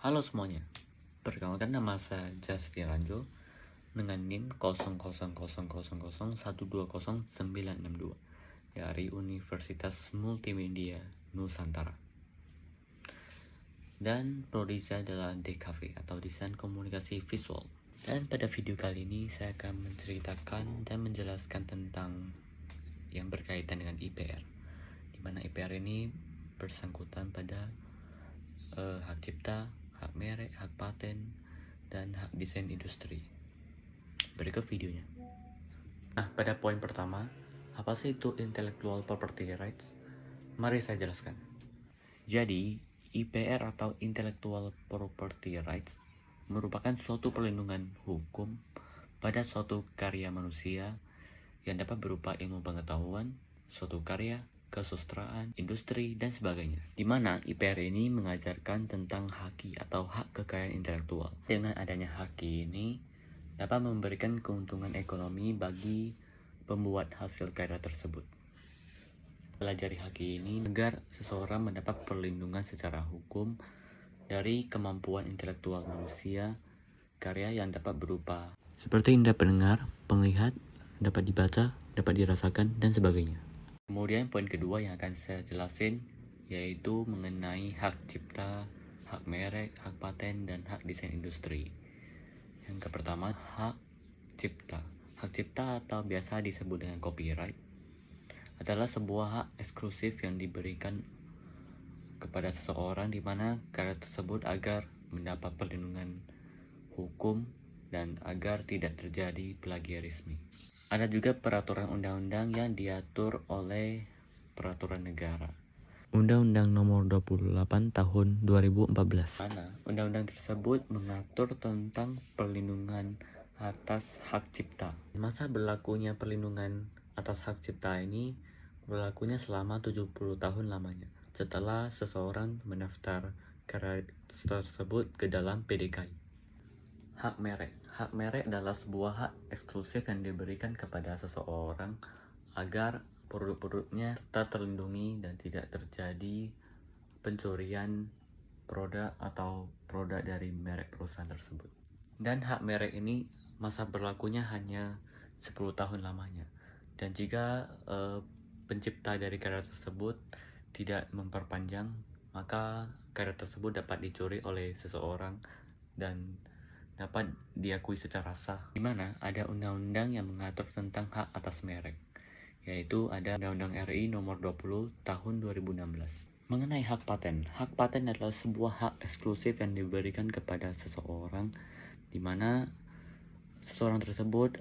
Halo semuanya, perkenalkan nama saya Justin Ranjo dengan NIM 000001200962 dari Universitas Multimedia Nusantara. Dan prodi saya adalah DKV atau Desain Komunikasi Visual. Dan pada video kali ini saya akan menceritakan dan menjelaskan tentang yang berkaitan dengan IPR, di mana IPR ini bersangkutan pada hak cipta, hak merek, hak paten, dan hak desain industri. Berikut videonya. Nah, pada poin pertama, apa sih itu Intellectual Property Rights? Mari saya jelaskan. Jadi, IPR atau Intellectual Property Rights merupakan suatu perlindungan hukum pada suatu karya manusia yang dapat berupa ilmu pengetahuan, suatu karya, kesusastraan, industri, dan sebagainya. Di mana IPR ini mengajarkan tentang haki atau hak kekayaan intelektual. Dengan adanya haki ini dapat memberikan keuntungan ekonomi bagi pembuat hasil karya tersebut. Pelajari haki ini agar seseorang mendapat perlindungan secara hukum dari kemampuan intelektual manusia, karya yang dapat berupa seperti indera pendengar, penglihat, dapat dibaca, dapat dirasakan, dan sebagainya. Kemudian poin kedua yang akan saya jelasin yaitu mengenai hak cipta, hak merek, hak paten, dan hak desain industri. Yang pertama, hak cipta. Hak cipta atau biasa disebut dengan copyright adalah sebuah hak eksklusif yang diberikan kepada seseorang di mana karya tersebut agar mendapat perlindungan hukum dan agar tidak terjadi plagiarisme. Ada juga peraturan undang-undang yang diatur oleh peraturan negara. Undang-Undang Nomor 28 Tahun 2014. Mana undang-undang tersebut mengatur tentang perlindungan atas hak cipta. Masa berlakunya perlindungan atas hak cipta ini berlakunya selama 70 tahun lamanya setelah seseorang mendaftar karya tersebut ke dalam PDKI. Hak merek. Hak merek adalah sebuah hak eksklusif yang diberikan kepada seseorang agar produk-produknya tetap terlindungi dan tidak terjadi pencurian produk atau produk dari merek perusahaan tersebut. Dan hak merek ini masa berlakunya hanya 10 tahun lamanya. Dan jika pencipta dari karya tersebut tidak memperpanjang, maka karya tersebut dapat dicuri oleh seseorang dan dapat diakui secara sah, di mana ada undang-undang yang mengatur tentang hak atas merek, yaitu ada Undang-Undang RI Nomor 20 Tahun 2016. Mengenai hak paten. Hak paten adalah sebuah hak eksklusif yang diberikan kepada seseorang, di mana seseorang tersebut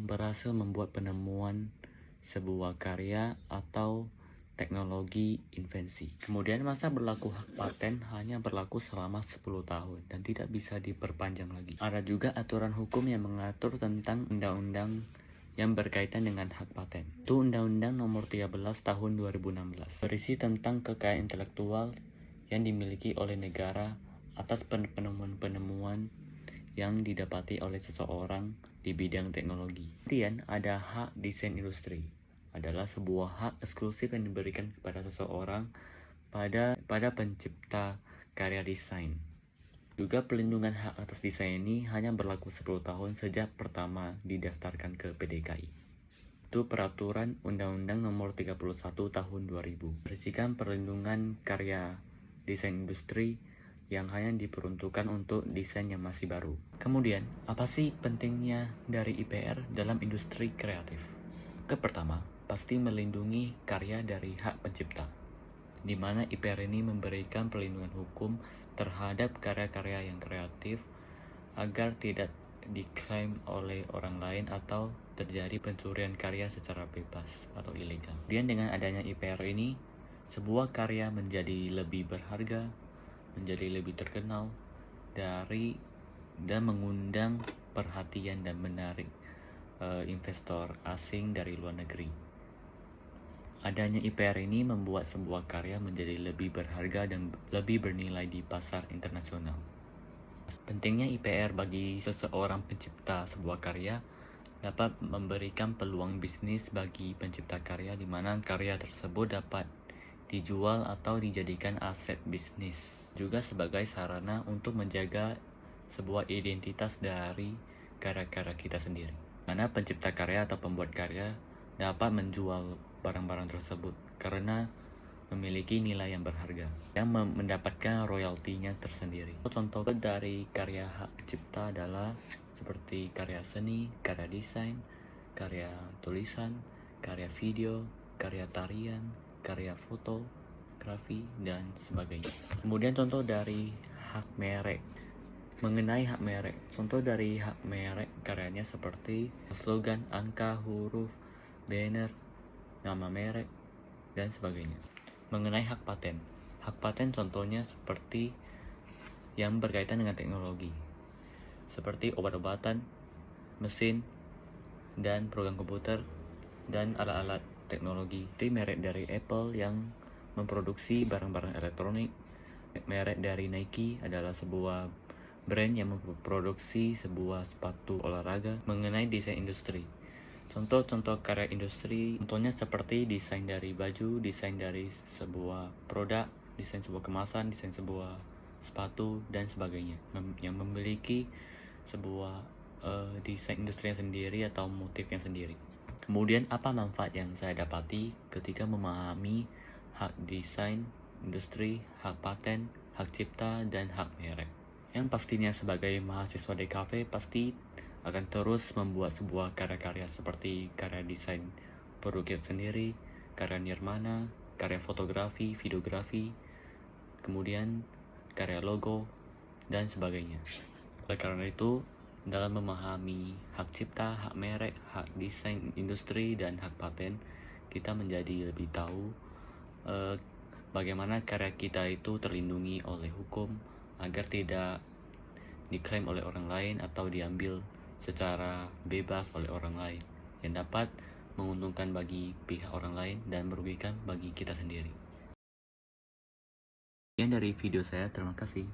berhasil membuat penemuan sebuah karya atau teknologi invensi. Kemudian masa berlaku hak paten hanya berlaku selama 10 tahun dan tidak bisa diperpanjang lagi. Ada juga aturan hukum yang mengatur tentang undang-undang yang berkaitan dengan hak paten. Itu Undang-Undang Nomor 13 Tahun 2016. Berisi tentang kekayaan intelektual yang dimiliki oleh negara atas penemuan-penemuan yang didapati oleh seseorang di bidang teknologi. Kemudian ada hak desain industri. Adalah sebuah hak eksklusif yang diberikan kepada seseorang pada pencipta karya desain. Juga pelindungan hak atas desain ini hanya berlaku 10 tahun sejak pertama didaftarkan ke PDKI. Itu peraturan Undang-Undang Nomor 31 Tahun 2000. Berisikan perlindungan karya desain industri yang hanya diperuntukkan untuk desain yang masih baru. Kemudian, apa sih pentingnya dari IPR dalam industri kreatif? Pertama, pasti melindungi karya dari hak pencipta, di mana IPR ini memberikan perlindungan hukum terhadap karya-karya yang kreatif agar tidak diklaim oleh orang lain atau terjadi pencurian karya secara bebas atau ilegal. Kemudian dengan adanya IPR ini, sebuah karya menjadi lebih berharga, menjadi lebih terkenal dan mengundang perhatian dan menarik investor asing dari luar negeri. Adanya IPR ini membuat sebuah karya menjadi lebih berharga dan lebih bernilai di pasar internasional. Pentingnya IPR bagi seseorang pencipta sebuah karya dapat memberikan peluang bisnis bagi pencipta karya, di mana karya tersebut dapat dijual atau dijadikan aset bisnis, juga sebagai sarana untuk menjaga sebuah identitas dari karya-karya kita sendiri. Mana pencipta karya atau pembuat karya dapat menjual barang-barang tersebut karena memiliki nilai yang berharga yang mendapatkan royaltinya tersendiri. Contoh dari karya hak cipta adalah seperti karya seni, karya desain, karya tulisan, karya video, karya tarian, karya fotografi, dan sebagainya. Kemudian contoh dari hak merek. Mengenai hak merek, contoh dari hak merek karyanya seperti slogan, angka, huruf, banner, nama merek, dan sebagainya. Mengenai hak paten contohnya seperti yang berkaitan dengan teknologi, seperti obat-obatan, mesin, dan program komputer, dan alat-alat teknologi. Itu merek dari Apple yang memproduksi barang-barang elektronik. Merek dari Nike adalah sebuah brand yang memproduksi sebuah sepatu olahraga. Mengenai desain industri, contoh-contoh karya industri, contohnya seperti desain dari baju, desain dari sebuah produk, desain sebuah kemasan, desain sebuah sepatu, dan sebagainya, yang memiliki sebuah desain industri yang sendiri atau motif yang sendiri. Kemudian apa manfaat yang saya dapati ketika memahami hak desain industri, hak paten, hak cipta, dan hak merek? Yang pastinya sebagai mahasiswa DKV pasti akan terus membuat sebuah karya-karya seperti karya desain produk sendiri, karya nirmana, karya fotografi, videografi, kemudian karya logo, dan sebagainya. Oleh karena itu, dalam memahami hak cipta, hak merek, hak desain industri, dan hak paten, kita menjadi lebih tahu bagaimana karya kita itu terlindungi oleh hukum agar tidak diklaim oleh orang lain atau diambil secara bebas oleh orang lain yang dapat menguntungkan bagi pihak orang lain dan merugikan bagi kita sendiri. Sekian dari video saya, terima kasih.